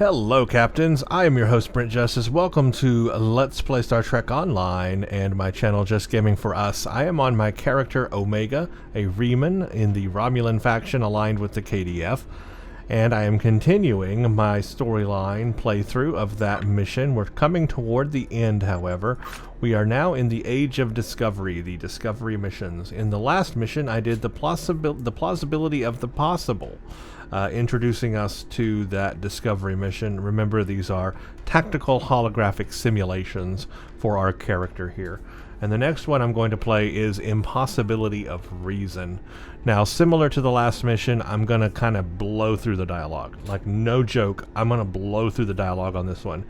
Hello, Captains. I am your host, Brent Justice. Welcome to Let's Play Star Trek Online and my channel, Just Gaming for Us. I am on my character, Omega, a Reman in the Romulan faction aligned with the KDF, and I am continuing my storyline playthrough of that mission. We're coming toward the end, however. We are now in the Age of Discovery, the Discovery missions. In the last mission, I did the plausibility of the possible. Introducing us to that Discovery mission. Remember, these are tactical holographic simulations for our character here. And the next one I'm going to play is Impossibility of Reason. Now, similar to the last mission, I'm going to kind of blow through the dialogue. Like, no joke, I'm going to blow through the dialogue on this one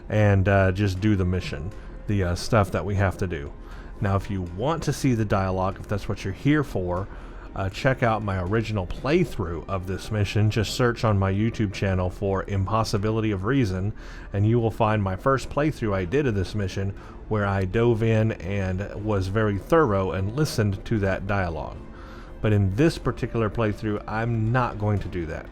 and just do the mission, the stuff that we have to do. Now, if you want to see the dialogue, if that's what you're here for, check out my original playthrough of this mission. Just search on my YouTube channel for Impossibility of Reason, and you will find my first playthrough I did of this mission, where I dove in and was very thorough and listened to that dialogue. But in this particular playthrough, I'm not going to do that.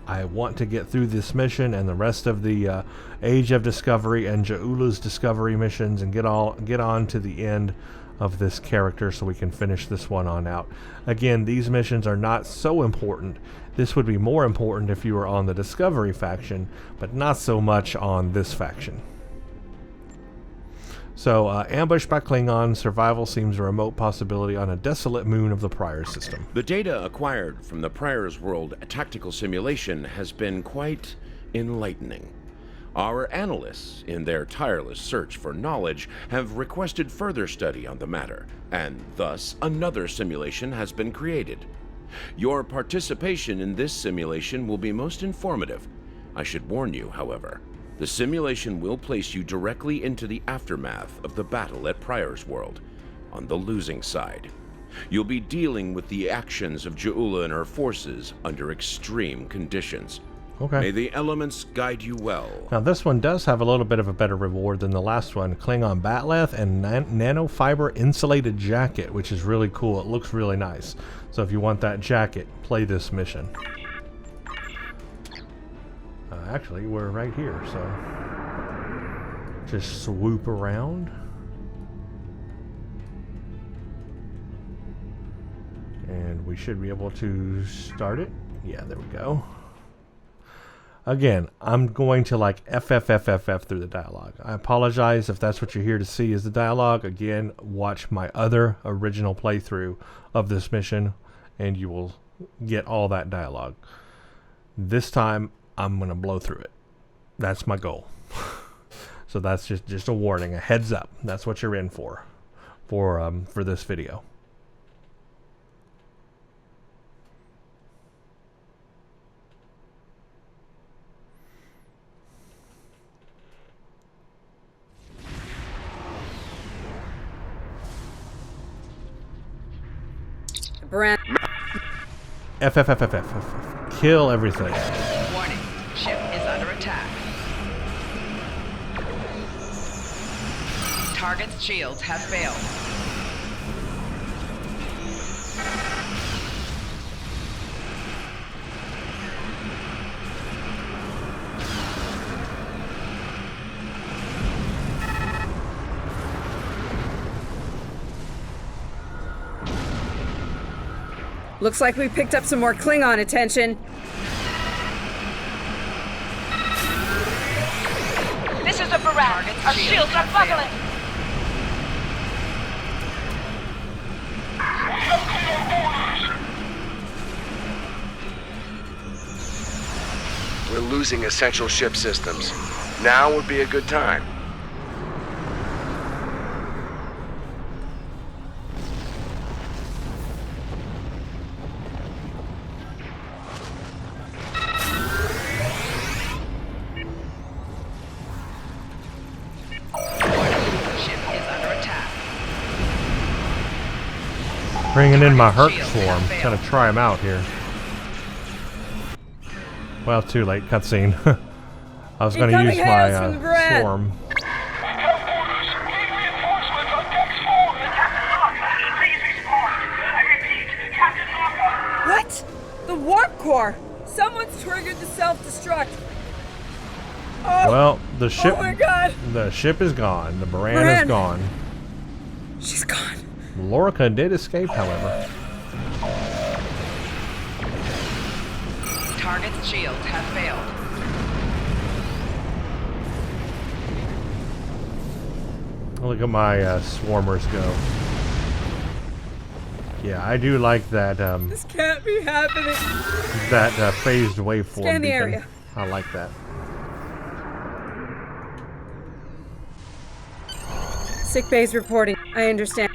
I want to get through this mission and the rest of the Age of Discovery and Ja'ula's Discovery missions and get on to the end of this character so we can finish this one on out. Again, these missions are not so important. This would be more important if you were on the Discovery faction, but not so much on this faction. So, ambushed by Klingons, survival seems a remote possibility on a desolate moon of the Prior system. The data acquired from the Prior's World tactical simulation has been quite enlightening. Our analysts, in their tireless search for knowledge, have requested further study on the matter, and thus another simulation has been created. Your participation in this simulation will be most informative. I should warn you, however, the simulation will place you directly into the aftermath of the battle at Prior's World, on the losing side. You'll be dealing with the actions of Ja'ula and her forces under extreme conditions. Okay. May the elements guide you well. Now this one does have a little bit of a better reward than the last one. Klingon Batleth and nanofiber insulated jacket, which is really cool. It looks really nice. So if you want that jacket, play this mission. Actually, we're right here, so just swoop around. And we should be able to start it. Yeah, there we go. Again, I'm going to like FFFFF through the dialogue. I apologize if that's what you're here to see is the dialogue. Again, watch my other original playthrough of this mission and you will get all that dialogue. This time, I'm going to blow through it. That's my goal. So that's just a warning, a heads up. That's what you're in for this video. Brent. FFFFF. Kill everything. Warning. Ship is under attack. Target's shields have failed. Looks like we picked up some more Klingon attention. This is a barrage. Our shields are buckling. We're losing essential ship systems. Now would be a good time. Bringing in my Herc Swarm. Gotta try him out here. Well, too late. Cutscene. I was gonna use my Swarm. What? The warp core! Someone's triggered the self-destruct. Well, the ship. Oh my God! The ship is gone. The Moran Moran. is gone. She's gone. Lorca did escape, however. Target's shields have failed. Look at my swarmers go. Yeah, I do like that. This can't be happening. That phased waveform. Scan the beacon. area. I like that. Sick bay's reporting. I understand.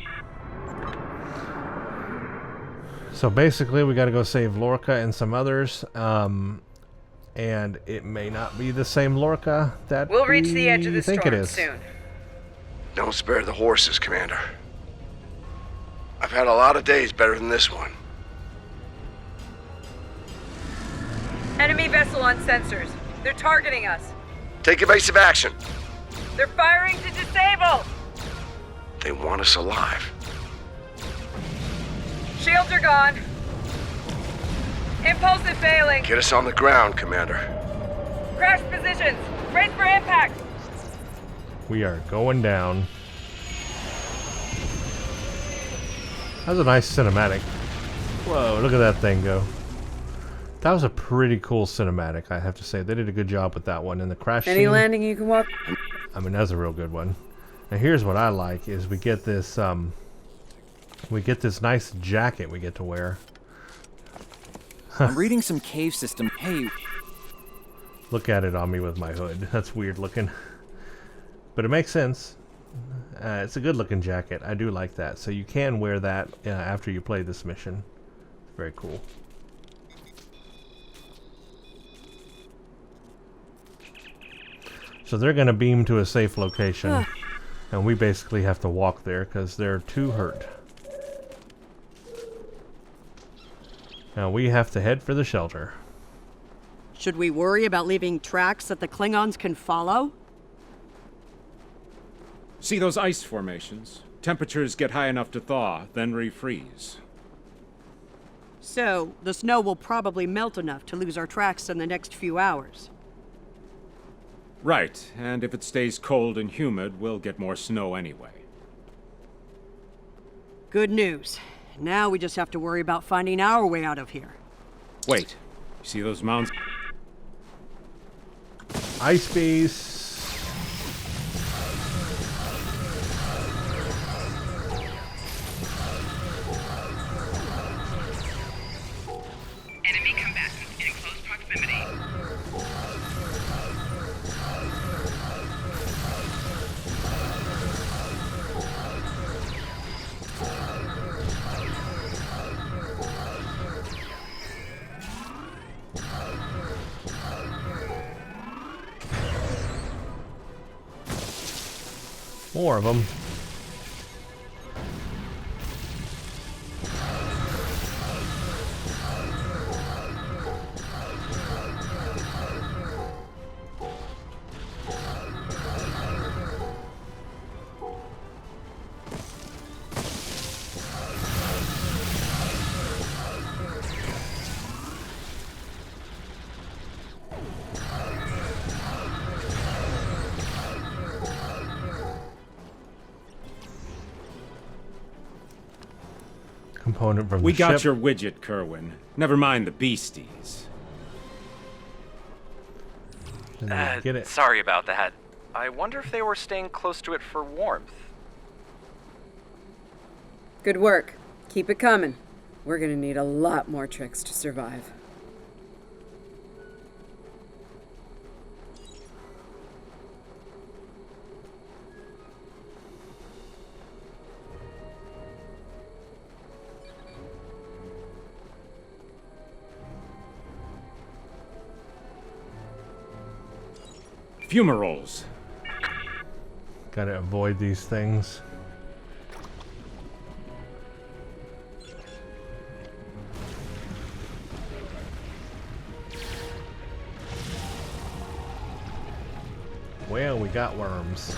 So basically, we got to go save Lorca and some others. And it may not be the same Lorca that We'll reach the edge of the think storm it is. soon. Don't spare the horses, Commander. I've had a lot of days better than this one. Enemy vessel on sensors. They're targeting us. Take evasive action. They're firing to disable. They want us alive. Shields are gone. Impulsive failing. Get us on the ground, Commander. Crash positions. Brace for impact. We are going down. That was a nice cinematic. Whoa, look at that thing go. That was a pretty cool cinematic, I have to say. They did a good job with that one. And the crash Any scene, landing you can walk. I mean, that's a real good one. Now here's what I like is we get this nice jacket we get to wear. I'm reading some cave system. Hey, Look at it on me with my hood. That's weird looking. But it makes sense. It's a good looking jacket. I do like that. So you can wear that after you play this mission. Very cool. So they're going to beam to a safe location. And we basically have to walk there because they're too hurt. Now we have to head for the shelter. Should we worry about leaving tracks that the Klingons can follow? See those ice formations? Temperatures get high enough to thaw, then refreeze. So, the snow will probably melt enough to lose our tracks in the next few hours. Right, and if it stays cold and humid, we'll get more snow anyway. Good news. Now we just have to worry about finding our way out of here. Wait, you see those mounds? Ice beast. Enemy combatants in close proximity. More of them. Component from We the got ship. your widget, Kerwin. Never mind the beasties. Didn't get it. Sorry about that. I wonder if they were staying close to it for warmth. Good work. Keep it coming. We're gonna need a lot more tricks to survive. Fumaroles. Gotta avoid these things. Well, we got worms.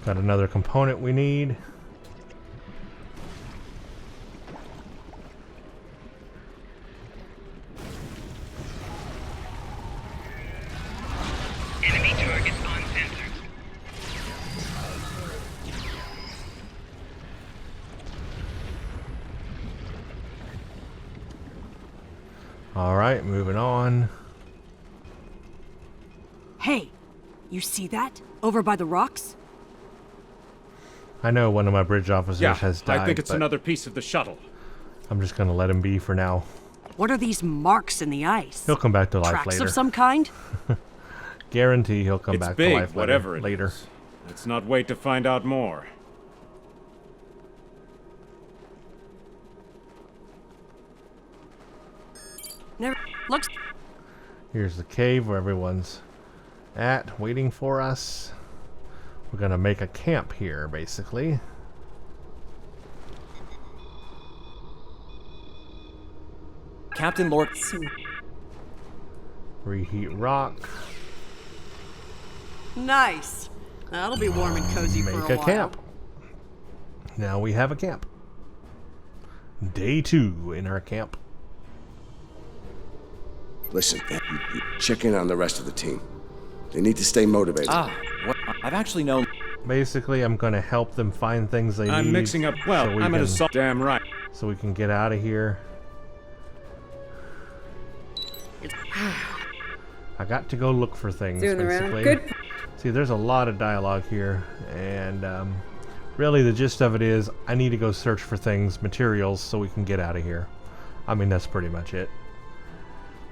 Got another component we need. Enemy targets on sensors. Alright, moving on. Hey, you see that? Over by the rocks? I know one of my bridge officers has died. I think it's but another piece of the shuttle. I'm just gonna let him be for now. What are these marks in the ice? He'll come back to life Tracks later. of some kind? Guarantee he'll come back big, to life whatever it later. is. Let's not wait to find out more. Never looks. Here's the cave where everyone's at, waiting for us. We're gonna make a camp here, basically. Captain Lord. Reheat rock. Nice. That'll be warm and cozy for a Make while. a camp. Now we have a camp. Day 2 in our camp. Listen, you check in on the rest of the team. They need to stay motivated. What? I've actually known. Basically, I'm gonna help them find things they need. I'm mixing up. Well, so we I'm can, an assault. Damn right. so we can get out of here. I got to go look for things, Doing the round. basically. Good. See, there's a lot of dialogue here, and really the gist of it is I need to go search for things, materials, so we can get out of here. I mean, that's pretty much it.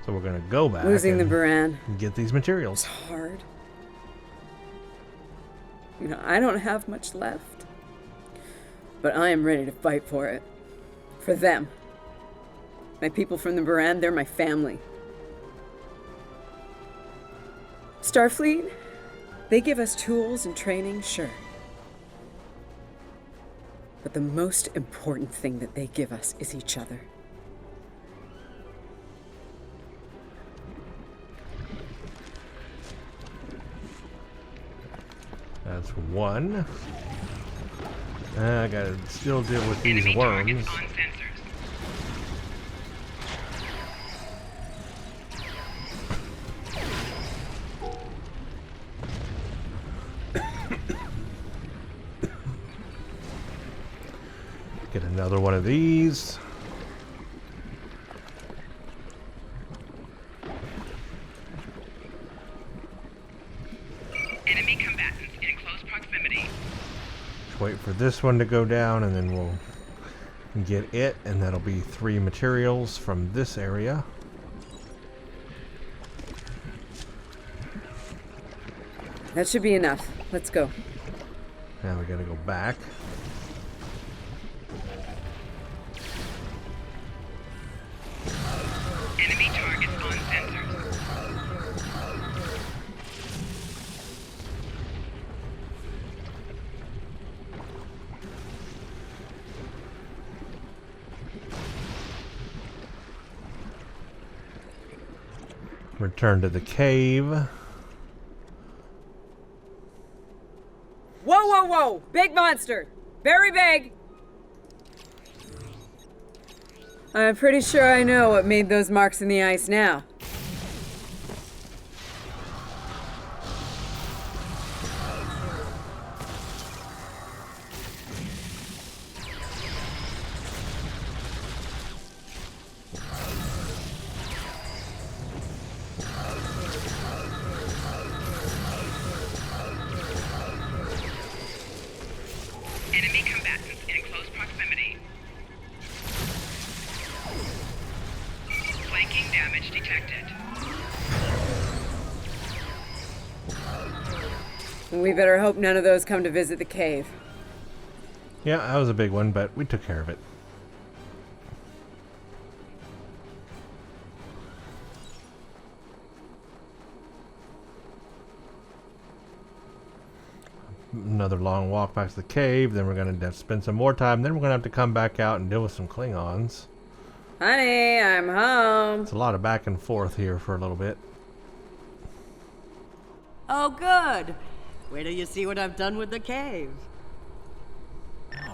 So we're gonna go back Losing the and Baran. get these materials. It's hard. You know, I don't have much left. But I am ready to fight for it. For them. My people from the Baran, they're my family. Starfleet, they give us tools and training, sure. But the most important thing that they give us is each other. That's one. I gotta still deal with these worms. On sensors. Get another one of these. Enemy combatants in close proximity. Just wait for this one to go down, and then we'll get it, and that'll be 3 materials from this area. That should be enough. Let's go. Now we gotta go back. Enemy targets on sensors. Return to the cave. Whoa, whoa, whoa! Big monster! Very big! I'm pretty sure I know what made those marks in the ice now. Enemy combatants in close proximity. Flanking damage detected. We better hope none of those come to visit the cave. Yeah, that was a big one, but we took care of it. Another long walk back to the cave, then we're gonna have to spend some more time, then we're gonna have to come back out and deal with some Klingons. Honey, I'm home. It's a lot of back and forth here for a little bit. Oh, good. Wait till you see what I've done with the cave.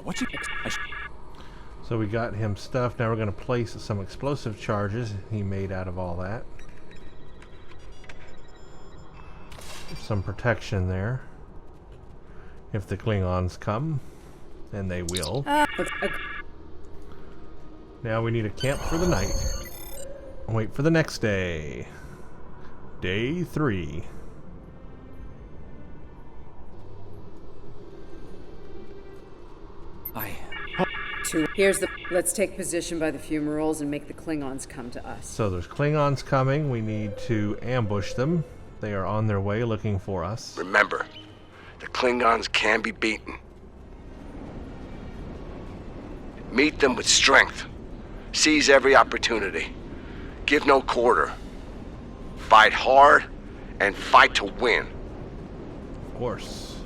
What you... So we got him stuff. Now we're going to place some explosive charges he made out of all that. Some protection there. If the Klingons come, and they will. Now we need a camp for the night. Wait for the next day. Day 3. Here's the... Let's take position by the fumaroles and make the Klingons come to us. So there's Klingons coming. We need to ambush them. They are on their way looking for us. Remember, the Klingons can be beaten. Meet them with strength. Seize every opportunity. Give no quarter. Fight hard and fight to win. Of course.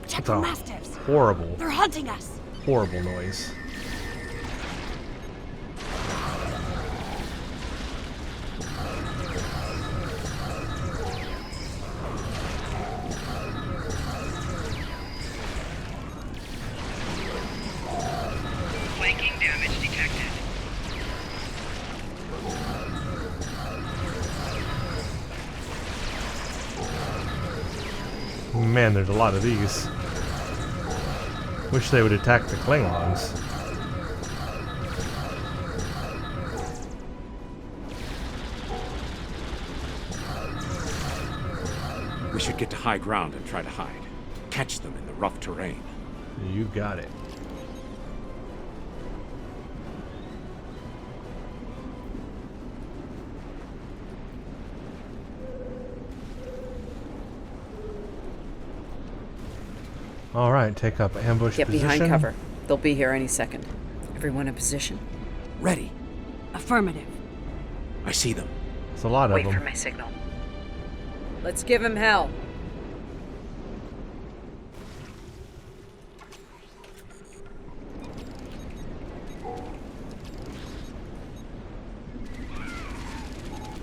Protect It's the a mastiffs. horrible, They're hunting us. horrible noise. Flanking damage detected. Man, there's a lot of these. Wish they would attack the Klingons. We should get to high ground and try to hide. Catch them in the rough terrain. You got it. All right, take up ambush Get position. behind cover. They'll be here any second. Everyone in position. Ready. Affirmative. I see them. It's a lot of Wait for them. my signal. Let's give him hell.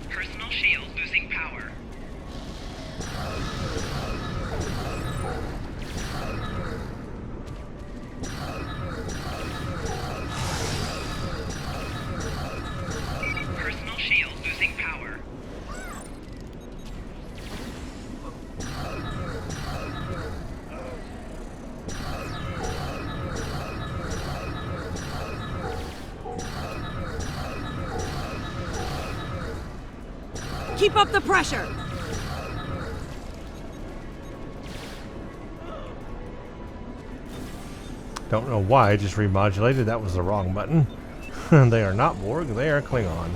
Personal shield losing power. Personal shield losing power. Keep up the pressure. Don't know why I just remodulated. That was the wrong button. They are not Borg. They are Klingon.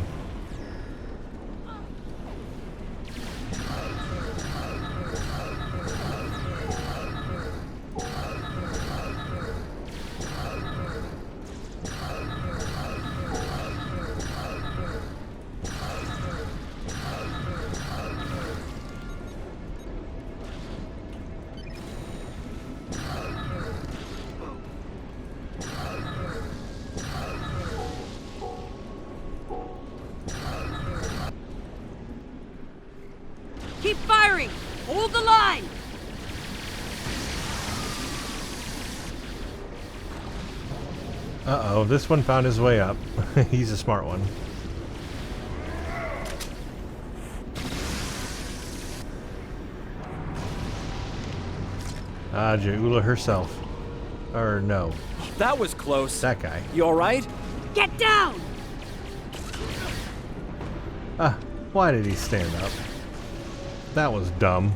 Keep firing. Hold the line. Uh-oh, this one found his way up. He's a smart one. Ah, Jaula herself. Or no, That was close. that guy. You alright? Get down. Ah, why did he stand up? That was dumb.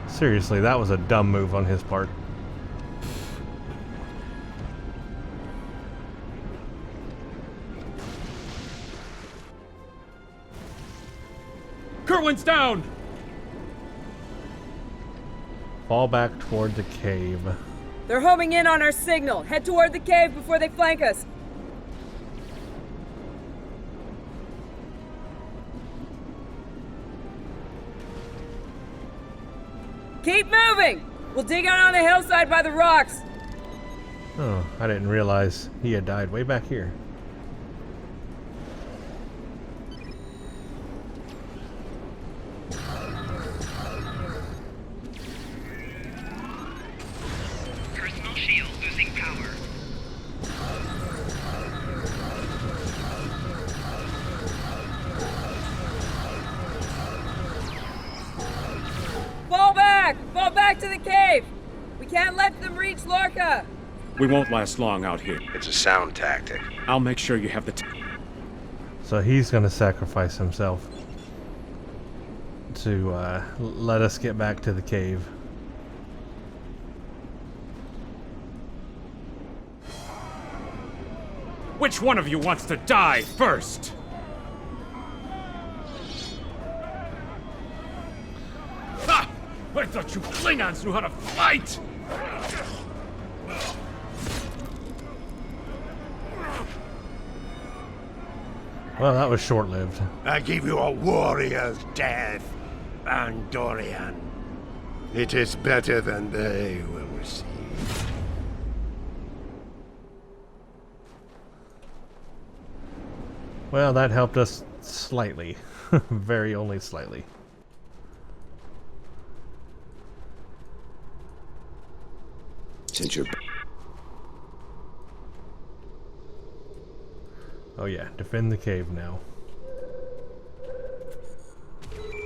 Seriously, that was a dumb move on his part. Kerwin's down! Fall back toward the cave. They're homing in on our signal. Head toward the cave before they flank us. Keep moving! We'll dig out on the hillside by the rocks. Oh, I didn't realize he had died way back here. can't let them reach Lorca! We won't last long out here. It's a sound tactic. I'll make sure you have the So he's gonna sacrifice himself to let us get back to the cave. Which one of you wants to die first? Ha! I thought you Klingons knew how to fight! Well, that was short-lived. I give you a warrior's death, Andorian. It is better than they will receive. Well, that helped us slightly. Very only slightly. Since you're... Oh yeah, defend the cave now.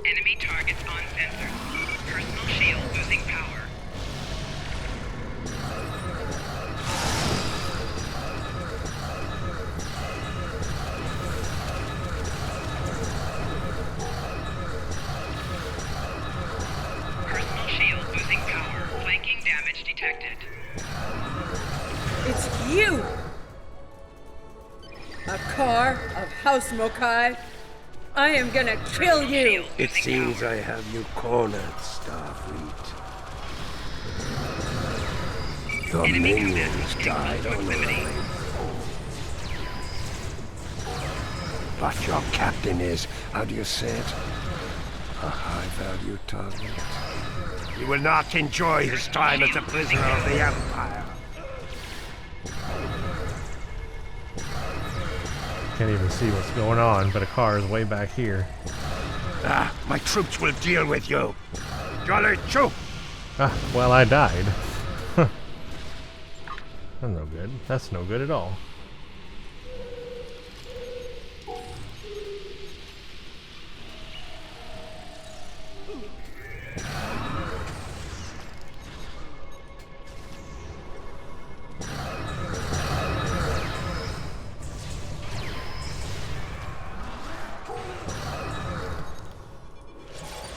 Enemy targets on sensor. Personal shield losing power. Personal shield losing power. Flanking damage detected. It's you! A car of House Mokai. I am gonna kill you! It seems I have you cornered, Starfleet. Your minions died already. But your captain is, how do you say it? A high-value target. He will not enjoy his time as a prisoner of the Empire. Can't even see what's going on, but a car is way back here. Ah, my troops will deal with you. Jolly Troop! Ah, well, I died. That's no good. That's no good at all.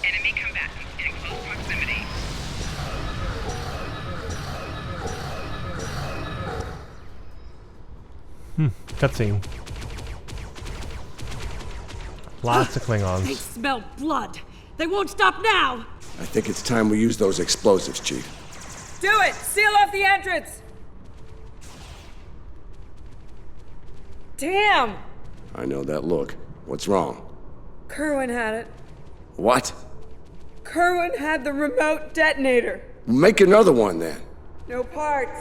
Enemy combatants in close proximity. Cutscene. Lots of They Klingons. smell blood. They won't stop now. I think it's time we use those explosives, Chief. Do it! Seal off the entrance! Damn! I know that look. What's wrong? Kerwin had it. What? Kerwin had the remote detonator. Make another one then. No parts.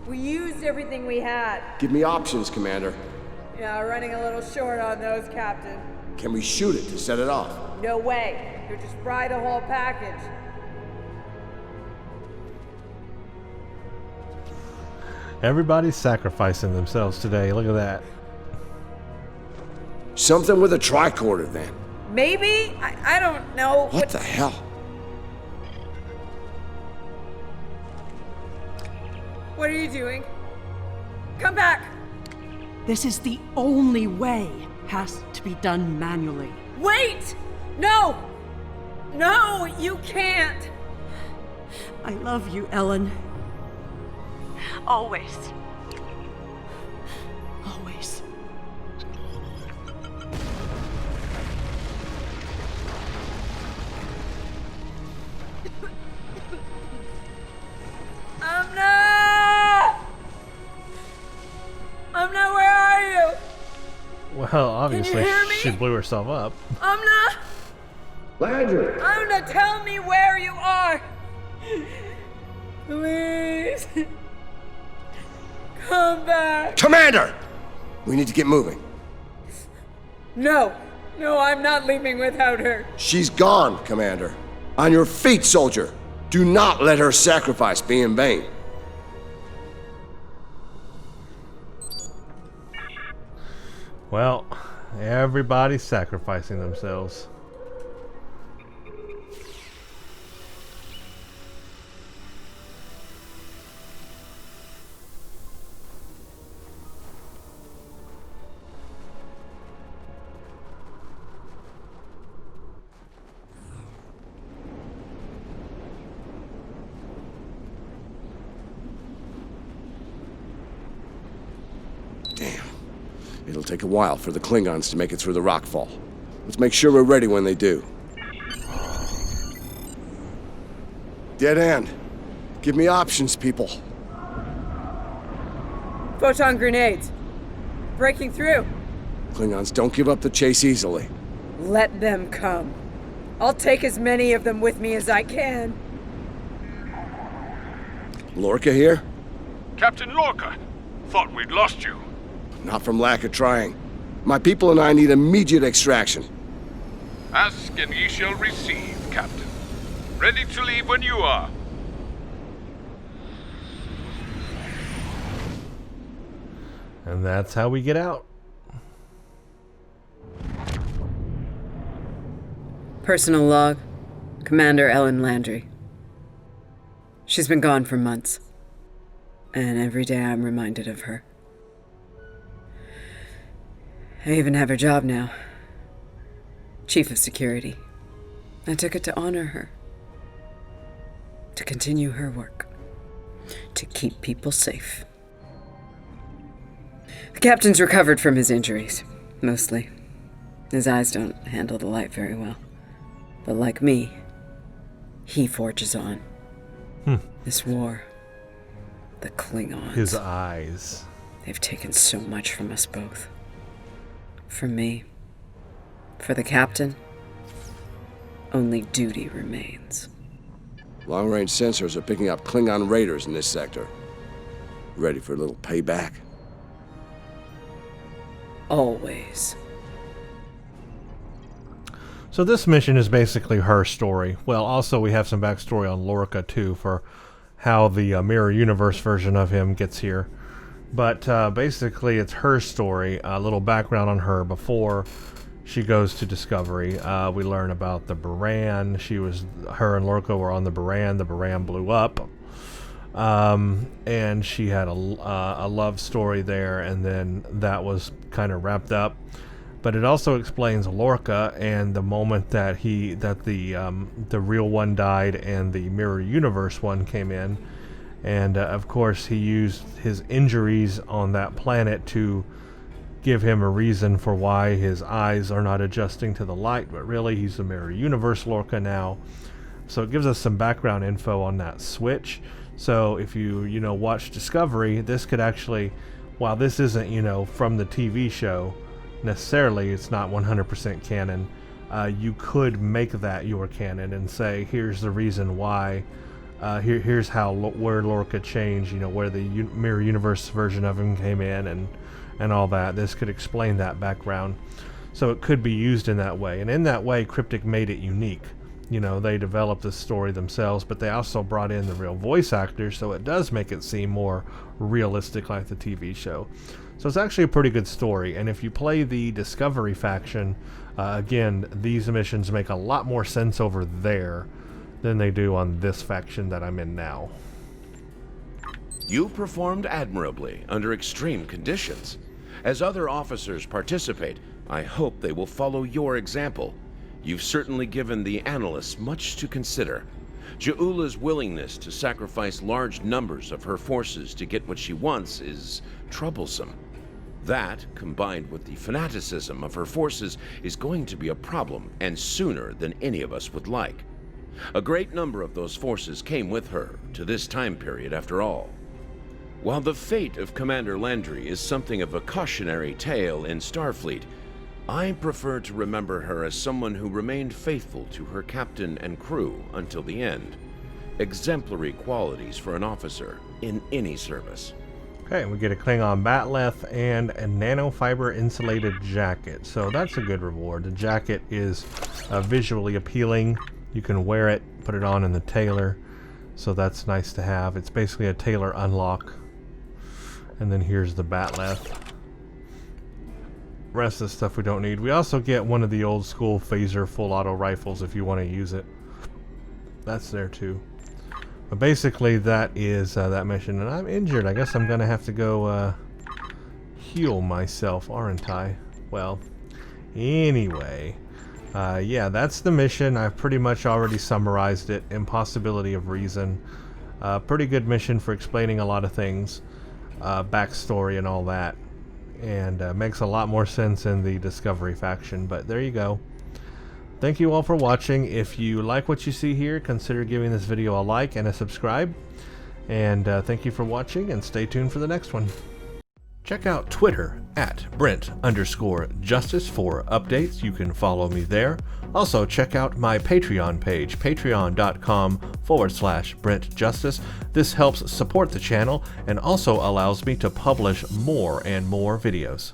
We used everything we had. Give me options, Commander. Yeah, running a little short on those, Captain. Can we shoot it to set it off? No way. You'll just fry the whole package. Everybody's sacrificing themselves today. Look at that. Something with a tricorder then. Maybe? I don't know. What the hell? What are you doing? Come back! This is the only way. Has to be done manually. Wait! No! No, you can't! I love you, Ellen. Always. Always. Amna, where are you? Well, obviously hear me? she blew herself up. Amna! Landry! Amna, tell me where you are! Please! Come back! Commander! We need to get moving. No! No, I'm not leaving without her. She's gone, Commander. On your feet, soldier. Do not let her sacrifice be in vain. Well, everybody's sacrificing themselves. It'll take a while for the Klingons to make it through the rockfall. Let's make sure we're ready when they do. Dead end. Give me options, people. Photon grenades. Breaking through. Klingons don't give up the chase easily. Let them come. I'll take as many of them with me as I can. Lorca here? Captain Lorca, thought we'd lost you. Not from lack of trying. My people and I need immediate extraction. Ask and ye shall receive, Captain. Ready to leave when you are. And that's how we get out. Personal log. Commander Ellen Landry. She's been gone for months. And every day I'm reminded of her. I even have her job now. Chief of Security. I took it to honor her. To continue her work. To keep people safe. The captain's recovered from his injuries, mostly. His eyes don't handle the light very well. But like me, he forges on. This war, the Klingons. His eyes. They've taken so much from us both. From me. For the captain, only duty remains. Long-range sensors are picking up Klingon raiders in this sector. Ready for a little payback? Always. So this mission is basically her story. Well, also we have some backstory on Lorca too, for how the Mirror Universe version of him gets here. But basically it's her story, a little background on her before she goes to Discovery. We learn about the Baran. Her and Lorca were on the Baran blew up. And she had a love story there, and then that was kind of wrapped up. But it also explains Lorca and the moment that the real one died and the Mirror Universe one came in, and of course he used his injuries on that planet to give him a reason for why his eyes are not adjusting to the light, but really he's the Mirror Universe Lorca now. So it gives us some background info on that switch. So if you watch Discovery, this could actually, while this isn't from the TV show necessarily, it's not 100% canon. You could make that your canon and say, here's the reason why. Here's how where Lorca changed. Where the Mirror Universe version of him came in and all that. This could explain that background. So it could be used in that way. And in that way, Cryptic made it unique. They developed the story themselves, but they also brought in the real voice actors, so it does make it seem more realistic like the TV show. So it's actually a pretty good story, and if you play the Discovery faction, again, these missions make a lot more sense over there than they do on this faction that I'm in now. You performed admirably under extreme conditions. As other officers participate, I hope they will follow your example. You've certainly given the analysts much to consider. Ja'ula's willingness to sacrifice large numbers of her forces to get what she wants is troublesome. That, combined with the fanaticism of her forces, is going to be a problem, and sooner than any of us would like. A great number of those forces came with her to this time period, after all. While the fate of Commander Landry is something of a cautionary tale in Starfleet, I prefer to remember her as someone who remained faithful to her captain and crew until the end. Exemplary qualities for an officer in any service. Okay, we get a Klingon Batleth and a nanofiber insulated jacket. So that's a good reward. The jacket is visually appealing. You can wear it, put it on in the tailor. So that's nice to have. It's basically a tailor unlock. And then here's the Batleth. Rest of the stuff we don't need. We also get one of the old school phaser full auto rifles if you want to use it. That's there too. But basically that is that mission. And I'm injured. I guess I'm going to have to go heal myself, aren't I? Well, anyway. Yeah, that's the mission. I've pretty much already summarized it. Impossibility of reason. Pretty good mission for explaining a lot of things. Backstory and all that. and makes a lot more sense in the Discovery faction, but there you go. Thank you all for watching. If you like what you see here, consider giving this video a like and a subscribe. And thank you for watching, and stay tuned for the next one. Check out Twitter at Brent_Justice for updates. You can follow me there. Also, check out my Patreon page, patreon.com/Brent Justice. This helps support the channel and also allows me to publish more and more videos.